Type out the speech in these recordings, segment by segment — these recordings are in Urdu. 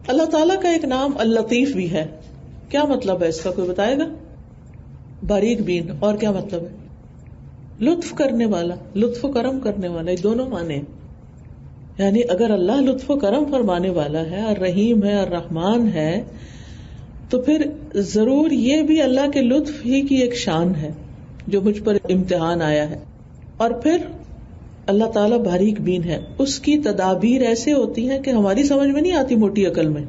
اللہ تعالیٰ کا ایک نام اللطیف بھی ہے. کیا مطلب ہے اس کا، کوئی بتائے گا؟ باریک بین. اور کیا مطلب ہے؟ لطف کرنے والا، لطف و کرم کرنے والا. یہ دونوں معنی ہیں. یعنی اگر اللہ لطف و کرم فرمانے والا ہے اور رحیم ہے اور رحمان ہے تو پھر ضرور یہ بھی اللہ کے لطف ہی کی ایک شان ہے جو مجھ پر امتحان آیا ہے. اور پھر اللہ تعالیٰ باریک بین ہے. اس کی تدابیر ایسے ہوتی ہیں کہ ہماری سمجھ میں نہیں آتی موٹی عقل میں،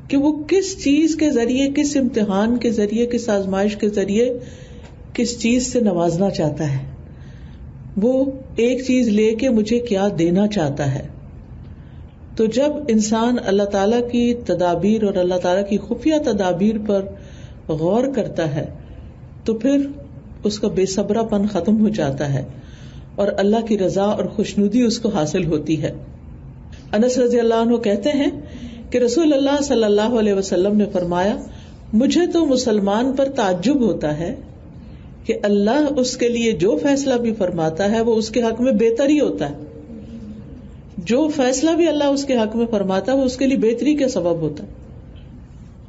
کہ وہ کس چیز کے ذریعے، کس امتحان کے ذریعے، کس آزمائش کے ذریعے کس چیز سے نوازنا چاہتا ہے. وہ ایک چیز لے کے مجھے کیا دینا چاہتا ہے. تو جب انسان اللہ تعالیٰ کی تدابیر اور اللہ تعالیٰ کی خفیہ تدابیر پر غور کرتا ہے تو پھر اس کا بے صبرا پن ختم ہو جاتا ہے اور اللہ کی رضا اور خوشنودی اس کو حاصل ہوتی ہے. انس رضی اللہ عنہ کہتے ہیں کہ رسول اللہ صلی اللہ علیہ وسلم نے فرمایا، مجھے تو مسلمان پر تعجب ہوتا ہے کہ اللہ اس کے لیے جو فیصلہ بھی فرماتا ہے وہ اس کے حق میں بہتر ہی ہوتا ہے. جو فیصلہ بھی اللہ اس کے حق میں فرماتا ہے وہ اس کے لیے بہتری کا سبب ہوتا ہے.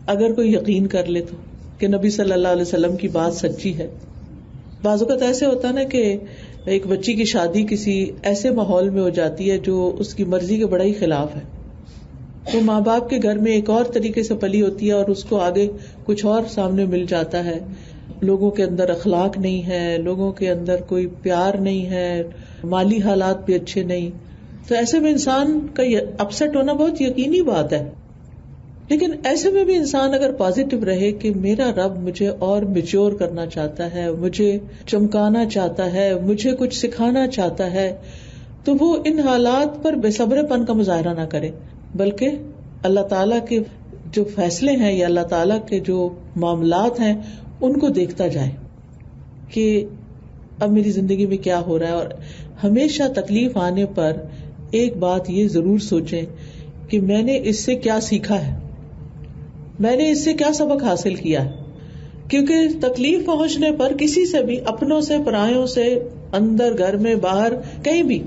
اگر کوئی یقین کر لے تو کہ نبی صلی اللہ علیہ وسلم کی بات سچی ہے. بعض اوقات ایسے ہوتا ہے نا کہ ایک بچی کی شادی کسی ایسے ماحول میں ہو جاتی ہے جو اس کی مرضی کے بڑا ہی خلاف ہے. وہ ماں باپ کے گھر میں ایک اور طریقے سے پلی ہوتی ہے اور اس کو آگے کچھ اور سامنے مل جاتا ہے. لوگوں کے اندر اخلاق نہیں ہے، لوگوں کے اندر کوئی پیار نہیں ہے، مالی حالات بھی اچھے نہیں. تو ایسے میں انسان کا اپسیٹ ہونا بہت یقینی بات ہے. لیکن ایسے میں بھی انسان اگر پازیٹو رہے کہ میرا رب مجھے اور میچور کرنا چاہتا ہے، مجھے چمکانا چاہتا ہے، مجھے کچھ سکھانا چاہتا ہے، تو وہ ان حالات پر بے صبر پن کا مظاہرہ نہ کرے، بلکہ اللہ تعالیٰ کے جو فیصلے ہیں یا اللہ تعالیٰ کے جو معاملات ہیں ان کو دیکھتا جائے کہ اب میری زندگی میں کیا ہو رہا ہے. اور ہمیشہ تکلیف آنے پر ایک بات یہ ضرور سوچیں کہ میں نے اس سے کیا سیکھا ہے، میں نے اس سے کیا سبق حاصل کیا ہے. کیونکہ تکلیف پہنچنے پر کسی سے بھی، اپنوں سے، پرایوں سے، اندر گھر میں، باہر، کہیں بھی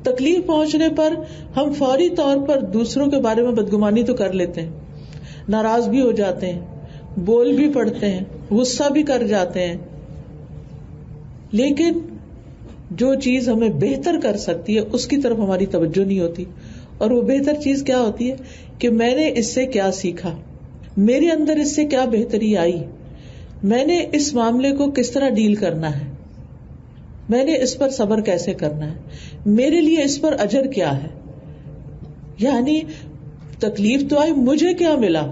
تکلیف پہنچنے پر ہم فوری طور پر دوسروں کے بارے میں بدگمانی تو کر لیتے ہیں، ناراض بھی ہو جاتے ہیں، بول بھی پڑتے ہیں، غصہ بھی کر جاتے ہیں. لیکن جو چیز ہمیں بہتر کر سکتی ہے اس کی طرف ہماری توجہ نہیں ہوتی. اور وہ بہتر چیز کیا ہوتی ہے کہ میں نے اس سے کیا سیکھا، میرے اندر اس سے کیا بہتری آئی، میں نے اس معاملے کو کس طرح ڈیل کرنا ہے، میں نے اس پر صبر کیسے کرنا ہے، میرے لیے اس پر اجر کیا ہے. یعنی تکلیف تو آئی، مجھے کیا ملا.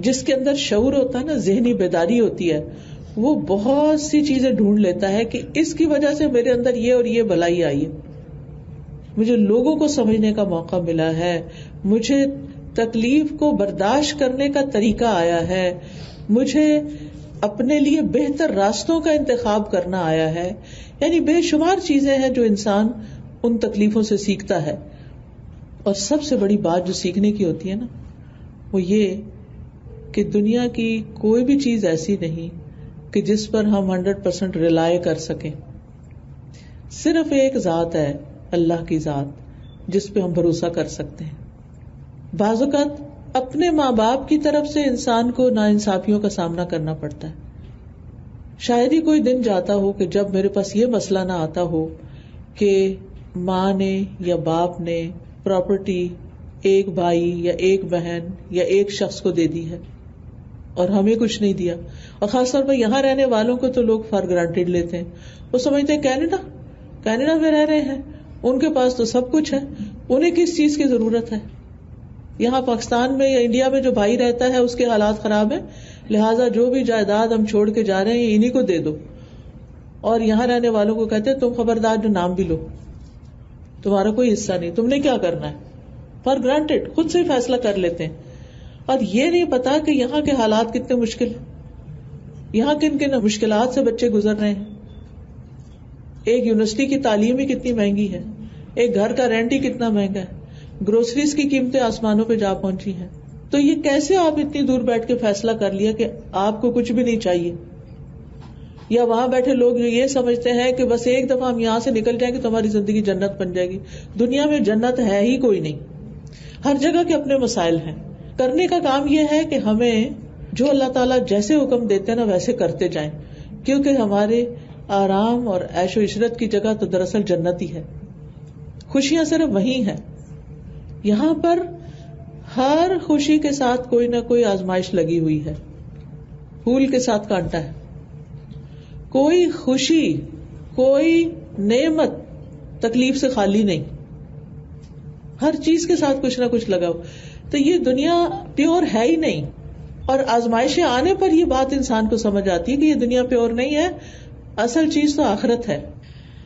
جس کے اندر شعور ہوتا ہے نا، ذہنی بیداری ہوتی ہے، وہ بہت سی چیزیں ڈھونڈ لیتا ہے کہ اس کی وجہ سے میرے اندر یہ اور یہ بھلائی آئی ہے، مجھے لوگوں کو سمجھنے کا موقع ملا ہے، مجھے تکلیف کو برداشت کرنے کا طریقہ آیا ہے، مجھے اپنے لیے بہتر راستوں کا انتخاب کرنا آیا ہے. یعنی بے شمار چیزیں ہیں جو انسان ان تکلیفوں سے سیکھتا ہے. اور سب سے بڑی بات جو سیکھنے کی ہوتی ہے نا، وہ یہ کہ دنیا کی کوئی بھی چیز ایسی نہیں کہ جس پر ہم 100% ریلائی کر سکیں. صرف ایک ذات ہے، اللہ کی ذات، جس پہ ہم بھروسہ کر سکتے ہیں. بعض اوقات اپنے ماں باپ کی طرف سے انسان کو ناانصافیوں کا سامنا کرنا پڑتا ہے. شاید ہی کوئی دن جاتا ہو کہ جب میرے پاس یہ مسئلہ نہ آتا ہو کہ ماں نے یا باپ نے پراپرٹی ایک بھائی یا ایک بہن یا ایک شخص کو دے دی ہے اور ہمیں کچھ نہیں دیا. اور خاص طور پر یہاں رہنے والوں کو تو لوگ فار گرانٹیڈ لیتے ہیں. وہ سمجھتے ہیں کینیڈا میں رہ رہے ہیں، ان کے پاس تو سب کچھ ہے، انہیں کس چیز کی ضرورت ہے. یہاں پاکستان میں یا انڈیا میں جو بھائی رہتا ہے اس کے حالات خراب ہیں، لہٰذا جو بھی جائیداد ہم چھوڑ کے جا رہے ہیں انہیں کو دے دو. اور یہاں رہنے والوں کو کہتے ہیں تم خبردار جو نام بھی لو، تمہارا کوئی حصہ نہیں، تم نے کیا کرنا ہے. فار گرانٹیڈ، خود سے ہی فیصلہ کر لیتے ہیں. اور یہ نہیں پتا کہ یہاں کے حالات کتنے مشکل ہیں، یہاں کن کن مشکلات سے بچے گزر رہے ہیں. ایک یونیورسٹی کی تعلیم ہی کتنی مہنگی ہے، ایک گھر کا رینٹ ہی کتنا مہنگا ہے، گروسریز کی قیمتیں آسمانوں پہ جا پہنچی ہیں. تو یہ کیسے آپ اتنی دور بیٹھ کے فیصلہ کر لیا کہ آپ کو کچھ بھی نہیں چاہیے. یا وہاں بیٹھے لوگ جو یہ سمجھتے ہیں کہ بس ایک دفعہ ہم یہاں سے نکل جائیں گے تو ہماری زندگی جنت بن جائے گی. دنیا میں جنت ہے ہی کوئی نہیں. ہر جگہ کے اپنے مسائل ہیں. کرنے کا کام یہ ہے کہ ہمیں جو اللہ تعالیٰ جیسے حکم دیتے ہیں نا ویسے کرتے جائیں، کیونکہ ہمارے آرام اور عیش و عشرت کی جگہ تو دراصل جنت ہی ہے. خوشیاں صرف وہی ہیں. یہاں پر ہر خوشی کے ساتھ کوئی نہ کوئی آزمائش لگی ہوئی ہے. پھول کے ساتھ کانٹا ہے. کوئی خوشی، کوئی نعمت تکلیف سے خالی نہیں. ہر چیز کے ساتھ کچھ نہ کچھ لگا ہو. تو یہ دنیا پیور ہے ہی نہیں. اور آزمائشیں آنے پر یہ بات انسان کو سمجھ آتی ہے کہ یہ دنیا پیور نہیں ہے، اصل چیز تو آخرت ہے.